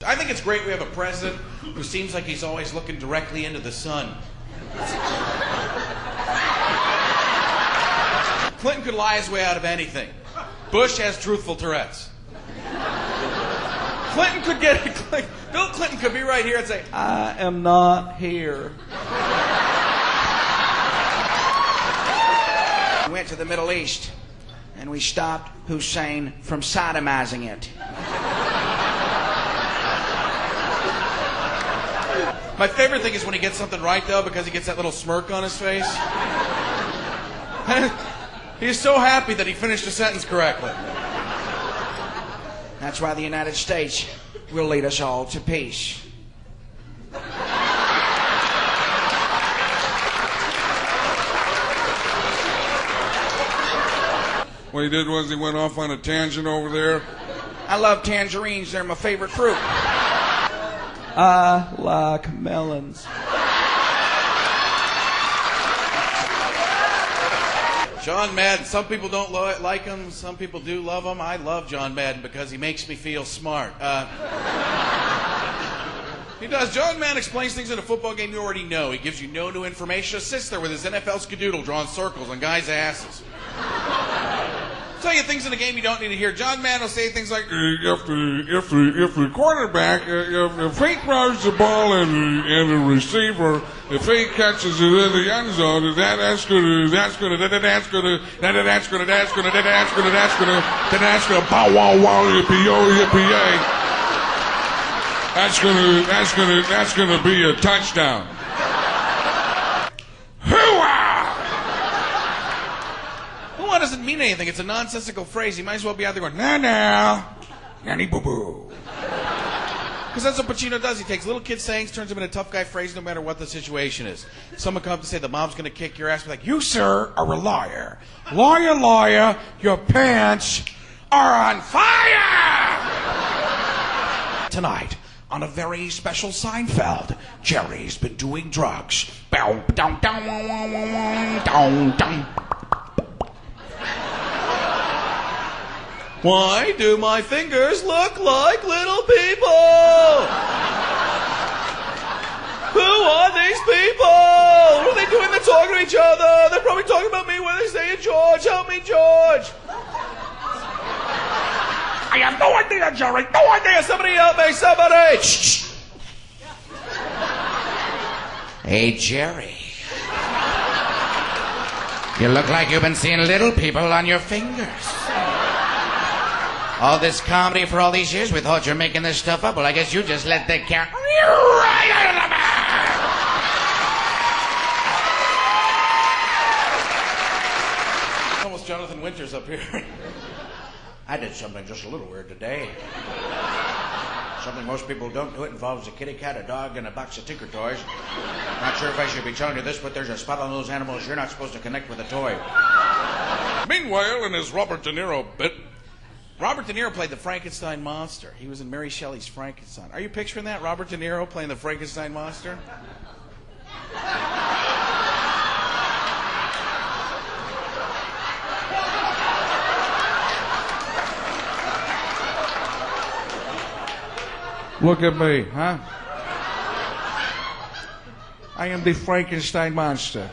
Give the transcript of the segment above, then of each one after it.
I think it's great we have a president who seems like he's always looking directly into the sun. Clinton could lie his way out of anything. Bush has truthful Tourette's. Bill Clinton could be right here and say, I am not here. We went to the Middle East and we stopped Hussein from sodomizing it. My favorite thing is when he gets something right, though, because he gets that little smirk on his face. He's so happy that he finished a sentence correctly. That's why the United States will lead us all to peace. What he did was he went off on a tangent over there. I love tangerines. They're my favorite fruit. I like melons. John Madden. Some people don't like him. Some people do love him. I love John Madden because he makes me feel smart. He does. John Madden explains things in a football game you already know. He gives you no new information. Just sits there with his NFL skadoodle drawing circles on guys' asses. Tell you things in the game you don't need to hear. John Madden will say things like, if the quarterback, if he throws the ball and the receiver, if he catches it in the end zone, that's gonna bow wow wow yippee yo yippee yay. That's gonna be a touchdown. Hoo-ah doesn't mean anything. It's a nonsensical phrase. He might as well be out there going, nah, nanny boo-boo. Because that's what Pacino does. He takes little kid sayings, turns them into tough guy phrases no matter what the situation is. Someone comes to say the mom's going to kick your ass. Be like, you, sir, are a liar. Liar, liar, your pants are on fire! Tonight, on a very special Seinfeld, Jerry's been doing drugs. Bow, down, down, down, down. Why do my fingers look like little people? Who are these people? What are they doing? They're talking to each other. They're probably talking about me when they say, George, help me, George. I have no idea, Jerry. No idea. Somebody help me. Somebody. Shh. Hey, Jerry. You look like you've been seeing little people on your fingers. All this comedy for all these years, we thought you're making this stuff up. Well, I guess you just let the cat right out of the bag. Almost Jonathan Winters up here. I did something just a little weird today. Something most people don't do. It involves a kitty cat, a dog, and a box of Tinker Toys. Not sure if I should be telling you this, but there's a spot on those animals. You're not supposed to connect with a toy. Meanwhile, in his Robert DeNiro bit, Robert De Niro played the Frankenstein monster. He was in Mary Shelley's Frankenstein. Are you picturing that? Robert De Niro playing the Frankenstein monster? look at me, huh? I am the Frankenstein monster.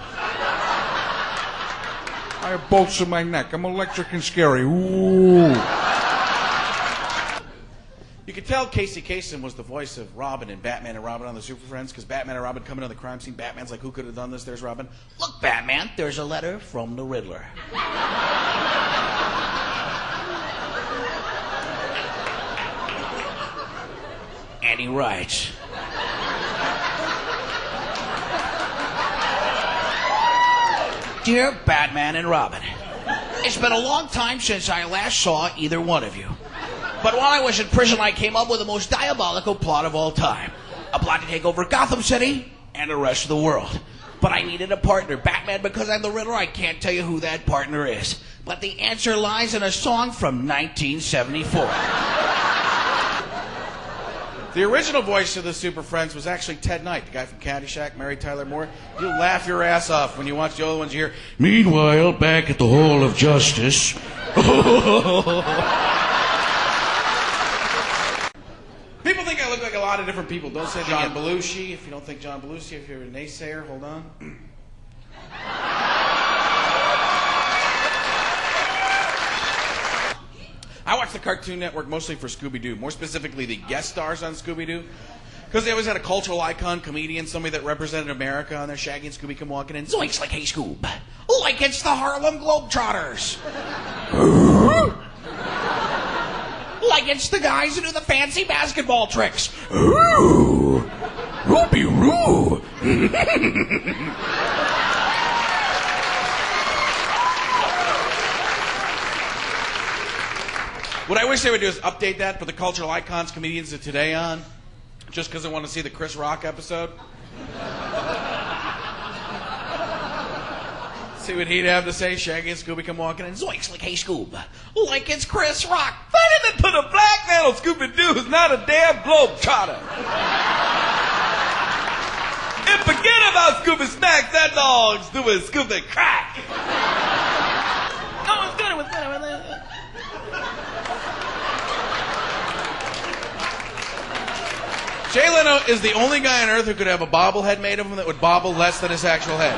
I have bolts in my neck. I'm electric and scary. Ooh. You could tell Casey Kasem was the voice of Robin in Batman and Robin on the Super Friends, because Batman and Robin come into the crime scene. Batman's like, who could have done this? There's Robin. Look, Batman, there's a letter from the Riddler. And he writes, Dear Batman and Robin, it's been a long time since I last saw either one of you. But while I was in prison, I came up with the most diabolical plot of all time. A plot to take over Gotham City and the rest of the world. But I needed a partner. Batman, because I'm the Riddler, I can't tell you who that partner is. But the answer lies in a song from 1974. The original voice of the Super Friends was actually Ted Knight, the guy from Caddyshack, Mary Tyler Moore. You'll laugh your ass off when you watch the other ones you hear. Meanwhile, back at the Hall of Justice. People think I look look like a lot of different people. Don't say John Belushi. If you don't think John Belushi, if you're a naysayer, hold on. I watch the Cartoon Network mostly for Scooby-Doo, more specifically the guest stars on Scooby-Doo. Because they always had a cultural icon, comedian, somebody that represented America on there. Shaggy and Scooby come walking in. Zoinks, like, hey, Scoob. Like it's the Harlem Globetrotters. Like it's the guys who do the fancy basketball tricks. Ooh. Roopy-roo. What I wish they would do is update that, put the cultural icons, comedians of today on, just because I want to see the Chris Rock episode. See what he'd have to say. Shaggy and Scooby come walking in. Zoinks, like, hey, Scoob. Like it's Chris Rock. Funny that put a black man on Scooby-Doo is not a damn globetrotter. And forget about Scooby Snacks. That dog's doing Scooby crack. Oh, it's good. It was good. Jay Leno is the only guy on earth who could have a bobblehead made of him that would bobble less than his actual head.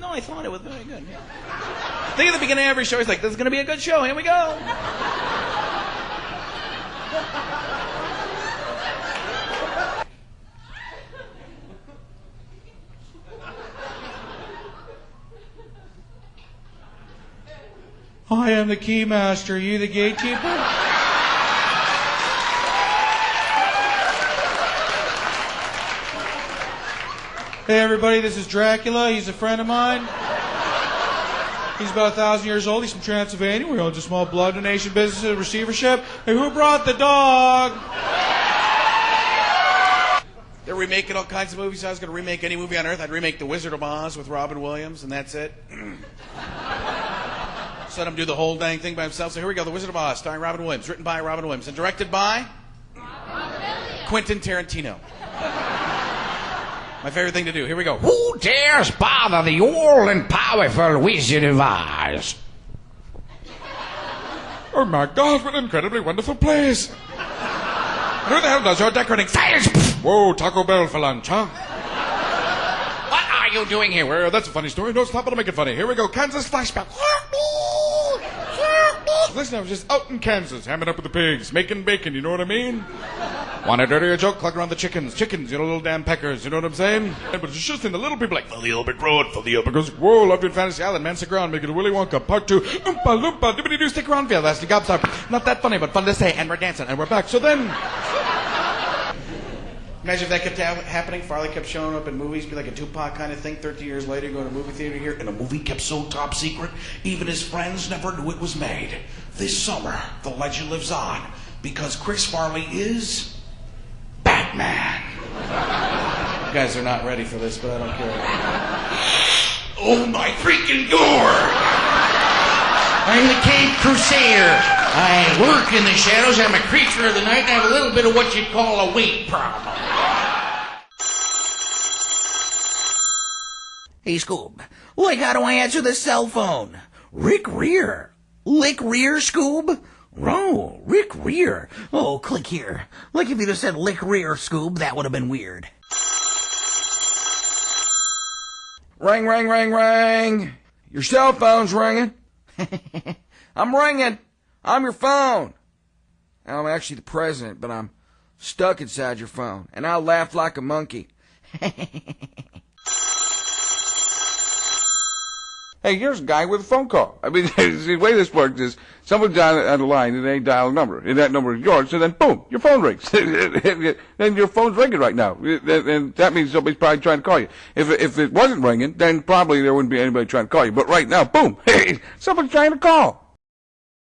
No, I thought it was very good. Yeah. I think at the beginning of every show, he's like, this is going to be a good show. Here we go. I am the keymaster. Are you the gatekeeper? Hey, everybody, this is Dracula. He's a friend of mine. He's about 1,000 years old. He's from Transylvania. We own a small blood donation business and receivership. Hey, who brought the dog? They're remaking all kinds of movies. I was going to remake any movie on earth. I'd remake The Wizard of Oz with Robin Williams, and that's it. Let him do the whole dang thing by himself. So here we go, The Wizard of Oz, starring Robin Williams, written by Robin Williams, and directed by Quentin Tarantino. My favorite thing to do. Here we go. Who dares bother the old and powerful Wizard of Oz? Oh my God, what an incredibly wonderful place. Who the hell does your decorating? Silence! Whoa, Taco Bell for lunch, huh? What are you doing here? Well, that's a funny story. Don't stop, it'll make it funny. Here we go, Kansas flashback. Listen, I was just out in Kansas, hamming up with the pigs, making bacon, you know what I mean? Want a dirtier joke? Cluck around the chickens. Chickens, you know, little damn peckers, you know what I'm saying? But it's just in the little people like, fill the orbit road, fill the orbit goes, whoa, loved you in Fantasy Island, man, stick around, make it a Willy Wonka, part 2, oompa loompa, dibbity-doo, stick around, feel lasty gobstop. Not that funny, but fun to say, and we're dancing, and we're back, so then... Imagine if that kept happening. Farley kept showing up in movies, be like a Tupac kind of thing. 30 years later, going to a movie theater here, and a movie kept so top secret, even his friends never knew it was made. This summer, the legend lives on, because Chris Farley is Batman. You guys are not ready for this, but I don't care. Oh my freaking Lord! I'm the Cape Crusader. I work in the shadows. I'm a creature of the night, and I have a little bit of what you'd call a weight problem. Hey, Scoob. Like, how do I answer the cell phone? Rick Rear. Lick Rear, Scoob? Oh, Rick Rear. Oh, click here. Like if you'd have said Lick Rear, Scoob, that would have been weird. Ring, ring, ring, ring. Your cell phone's ringing. I'm ringing. I'm your phone. I'm actually the president, but I'm stuck inside your phone, and I'll laugh like a monkey. Hey, here's a guy with a phone call. I mean, the way this works is someone's on the line and they dial a number, and that number is yours, so then boom, your phone rings. Then your phone's ringing right now, and that means somebody's probably trying to call you. If it wasn't ringing, then probably there wouldn't be anybody trying to call you. But right now, boom, hey, someone's trying to call.